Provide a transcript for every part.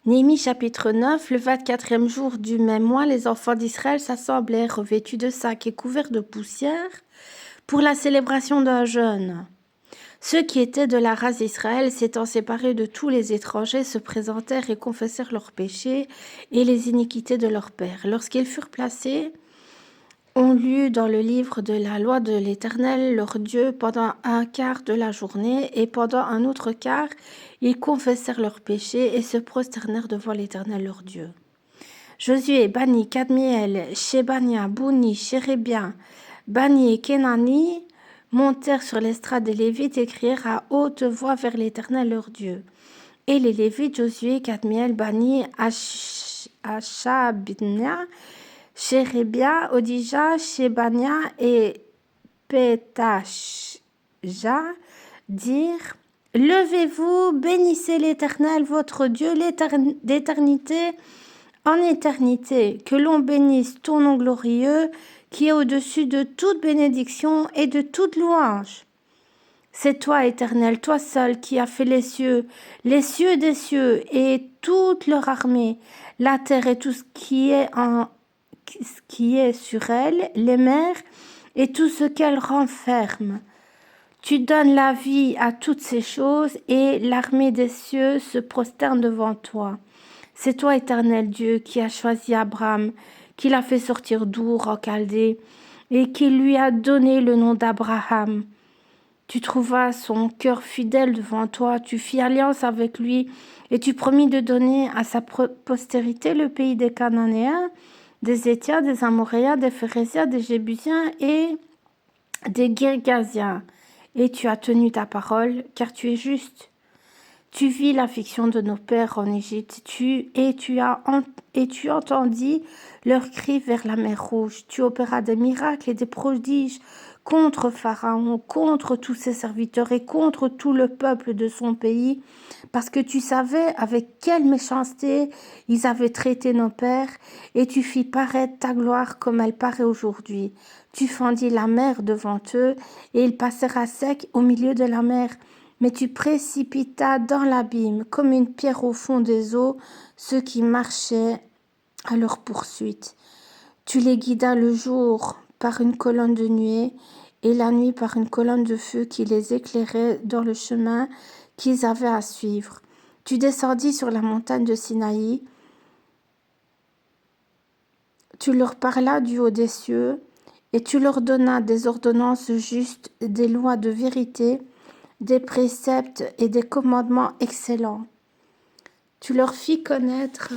Néhémie chapitre 9, le 24e jour du même mois, les enfants d'Israël s'assemblèrent revêtus de sacs et couverts de poussière pour la célébration d'un jeûne. Ceux qui étaient de la race d'Israël, s'étant séparés de tous les étrangers, se présentèrent et confessèrent leurs péchés et les iniquités de leurs pères. Lorsqu'ils furent placés, on lut dans le livre de la loi de l'Éternel, leur Dieu, pendant un quart de la journée, et pendant un autre quart, ils confessèrent leurs péchés et se prosternèrent devant l'Éternel, leur Dieu. Josué, Bani, Kadmiel, Shebania, Bouni, Chérébien, Bani et Kenani montèrent sur l'estrade des Lévites et crièrent à haute voix vers l'Éternel, leur Dieu. Et les Lévites, Josué, Kadmiel, Bani, Ashabnia, Chérébia, Odija, Shebania et Petachja dirent: Levez-vous, bénissez l'Éternel, votre Dieu, d'éternité en éternité. Que l'on bénisse ton nom glorieux, qui est au-dessus de toute bénédiction et de toute louange. C'est toi, Éternel, toi seul, qui as fait les cieux des cieux et toute leur armée, la terre et tout ce qui est sur elle, les mers et tout ce qu'elle renferme. Tu donnes la vie à toutes ces choses et l'armée des cieux se prosterne devant toi. C'est toi, Éternel Dieu, qui as choisi Abraham, qui l'a fait sortir d'Our en Chaldée et qui lui a donné le nom d'Abraham. Tu trouvas son cœur fidèle devant toi, tu fis alliance avec lui et tu promis de donner à sa postérité le pays des Cananéens, des Hétiens, des Amoréens, des Phéréziens, des Jébusiens et des Girgasiens. Et tu as tenu ta parole, car tu es juste. Tu vis l'affliction de nos pères en Égypte, tu entendis leurs cris vers la mer Rouge. Tu opéras des miracles et des prodiges contre Pharaon, contre tous ses serviteurs et contre tout le peuple de son pays, parce que tu savais avec quelle méchanceté ils avaient traité nos pères, et tu fis paraître ta gloire comme elle paraît aujourd'hui. Tu fendis la mer devant eux, et ils passèrent à sec au milieu de la mer. Mais tu précipitas dans l'abîme, comme une pierre au fond des eaux, ceux qui marchaient à leur poursuite. Tu les guidas le jour par une colonne de nuée et la nuit par une colonne de feu qui les éclairait dans le chemin qu'ils avaient à suivre. Tu descendis sur la montagne de Sinaï. Tu leur parlas du haut des cieux et tu leur donnas des ordonnances justes, des lois de vérité, des préceptes et des commandements excellents. Tu leur fis connaître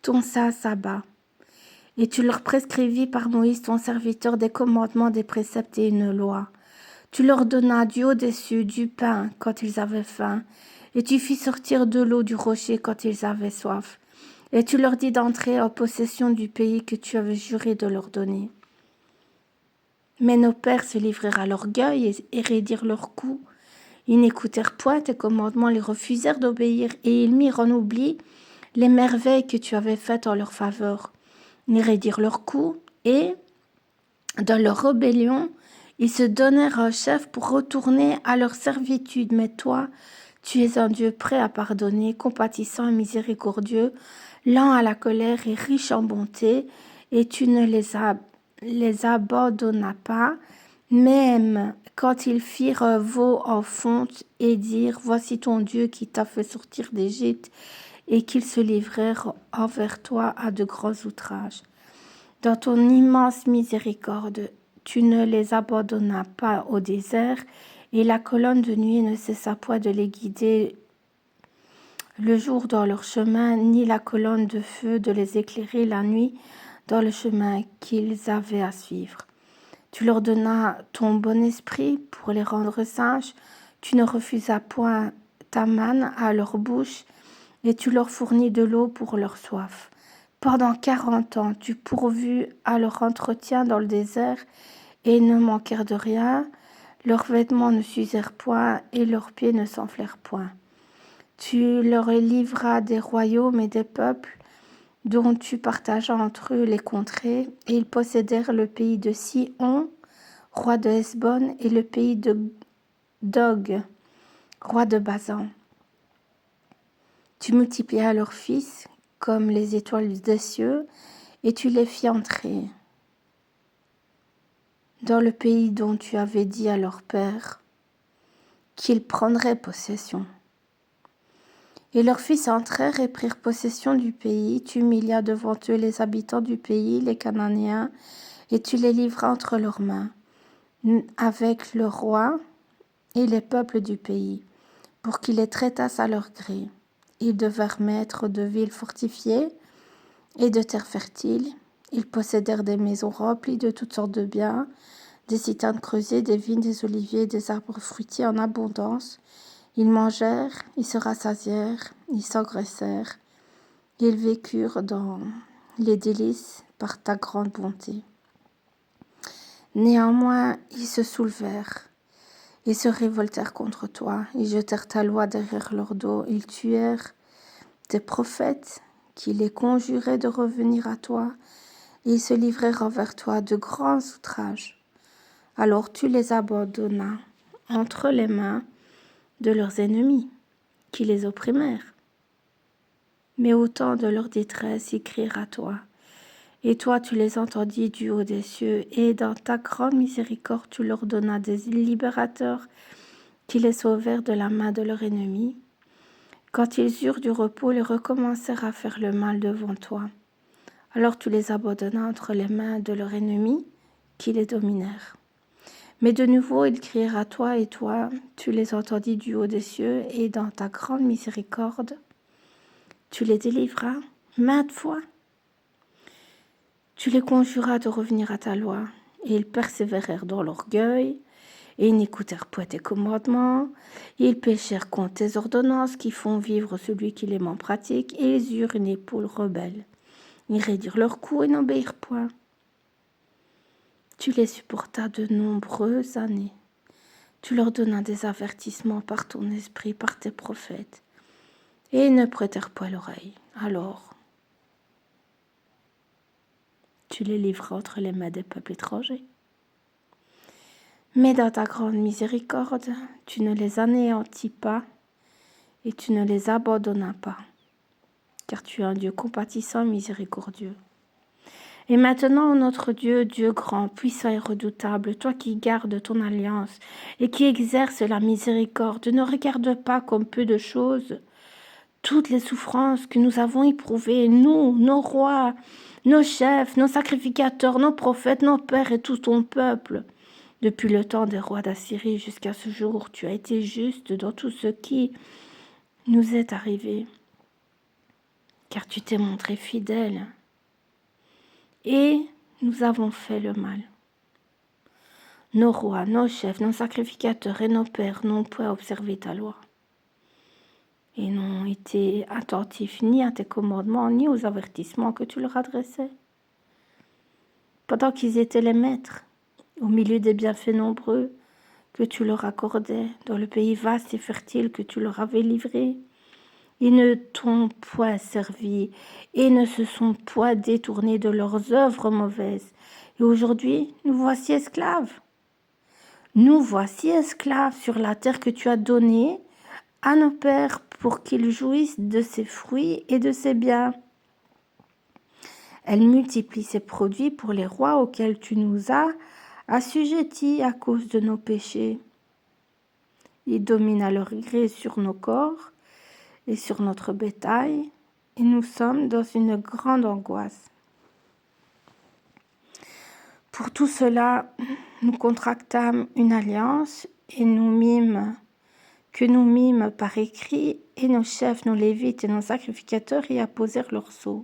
ton saint sabbat, et tu leur prescrivis par Moïse ton serviteur des commandements, des préceptes et une loi. Tu leur donnas du haut des cieux du pain quand ils avaient faim, et tu fis sortir de l'eau du rocher quand ils avaient soif. Et tu leur dis d'entrer en possession du pays que tu avais juré de leur donner. Mais nos pères se livrèrent à l'orgueil et raidirent leurs coups. Ils n'écoutèrent point tes commandements, les refusèrent d'obéir, et ils mirent en oubli les merveilles que tu avais faites en leur faveur. Ils raidirent leurs coups, et, dans leur rébellion, ils se donnèrent un chef pour retourner à leur servitude. Mais toi, tu es un Dieu prêt à pardonner, compatissant et miséricordieux, lent à la colère et riche en bonté, et tu ne les abandonnas pas, même quand ils firent un veau en fonte et dirent: Voici ton Dieu qui t'a fait sortir d'Égypte, et qu'ils se livrèrent envers toi à de grands outrages. Dans ton immense miséricorde, tu ne les abandonnas pas au désert, et la colonne de nuit ne cessa point de les guider le jour dans leur chemin, ni la colonne de feu de les éclairer la nuit dans le chemin qu'ils avaient à suivre. Tu leur donnas ton bon esprit pour les rendre sages, tu ne refusas point ta manne à leur bouche, et tu leur fournis de l'eau pour leur soif. Pendant 40 ans, tu pourvus à leur entretien dans le désert, et ils ne manquèrent de rien. Leurs vêtements ne s'usèrent point, et leurs pieds ne s'enflèrent point. Tu leur livras des royaumes et des peuples, dont tu partageas entre eux les contrées, et ils possédèrent le pays de Sihon, roi de Hesbon, et le pays de Dog, roi de Basan. Tu multiplias leurs fils comme les étoiles des cieux, et tu les fis entrer dans le pays dont tu avais dit à leur père qu'ils prendraient possession. Et leurs fils entrèrent et prirent possession du pays. Tu humilias devant eux les habitants du pays, les Cananéens, et tu les livras entre leurs mains, avec le roi et les peuples du pays, pour qu'ils les traitassent à leur gré. Ils devinrent maîtres de villes fortifiées et de terres fertiles. Ils possédèrent des maisons remplies de toutes sortes de biens, des citernes creusées, des vignes, des oliviers, des arbres fruitiers en abondance. Ils mangèrent, ils se rassasièrent, ils s'engraissèrent. Ils vécurent dans les délices par ta grande bonté. Néanmoins, ils se soulevèrent. Ils se révoltèrent contre toi. Ils jetèrent ta loi derrière leur dos. Ils tuèrent tes prophètes qui les conjuraient de revenir à toi. Et ils se livrèrent envers toi de grands outrages. Alors tu les abandonnas entre les mains de leurs ennemis, qui les opprimèrent. Mais au temps de leur détresse, ils crièrent à toi. Et toi, tu les entendis du haut des cieux, et dans ta grande miséricorde, tu leur donnas des libérateurs qui les sauvèrent de la main de leurs ennemis. Quand ils eurent du repos, ils recommencèrent à faire le mal devant toi. Alors tu les abandonnas entre les mains de leurs ennemis qui les dominèrent. Mais de nouveau, ils crièrent à toi, et toi, tu les entendis du haut des cieux, et dans ta grande miséricorde, tu les délivras maintes fois. Tu les conjuras de revenir à ta loi, et ils persévérèrent dans l'orgueil, et ils n'écoutèrent point tes commandements. Ils péchèrent contre tes ordonnances qui font vivre celui qui les met en pratique, et ils eurent une épaule rebelle. Ils raidirent leur cou et n'obéirent point. Tu les supportas de nombreuses années. Tu leur donnas des avertissements par ton esprit, par tes prophètes, et ils ne prêtèrent point l'oreille. Alors, tu les livras entre les mains des peuples étrangers. Mais dans ta grande miséricorde, tu ne les anéantis pas et tu ne les abandonnas pas, car tu es un Dieu compatissant et miséricordieux. Et maintenant, notre Dieu, Dieu grand, puissant et redoutable, toi qui gardes ton alliance et qui exerces la miséricorde, ne regarde pas comme peu de choses toutes les souffrances que nous avons éprouvées, nous, nos rois, nos chefs, nos sacrificateurs, nos prophètes, nos pères et tout ton peuple. Depuis le temps des rois d'Assyrie jusqu'à ce jour, tu as été juste dans tout ce qui nous est arrivé, car tu t'es montré fidèle. Et nous avons fait le mal. Nos rois, nos chefs, nos sacrificateurs et nos pères n'ont point observé ta loi. Et n'ont été attentifs ni à tes commandements, ni aux avertissements que tu leur adressais. Pendant qu'ils étaient les maîtres, au milieu des bienfaits nombreux que tu leur accordais, dans le pays vaste et fertile que tu leur avais livré, ils ne t'ont point servi et ne se sont point détournés de leurs œuvres mauvaises. Et aujourd'hui, nous voici esclaves. Nous voici esclaves sur la terre que tu as donnée à nos pères pour qu'ils jouissent de ses fruits et de ses biens. Elle multiplie ses produits pour les rois auxquels tu nous as assujettis à cause de nos péchés. Ils dominent à leur gré sur nos corps et sur notre bétail, et nous sommes dans une grande angoisse. Pour tout cela, nous contractâmes une alliance et nous mîmes par écrit, et nos chefs, nos lévites et nos sacrificateurs y apposèrent leur sceau.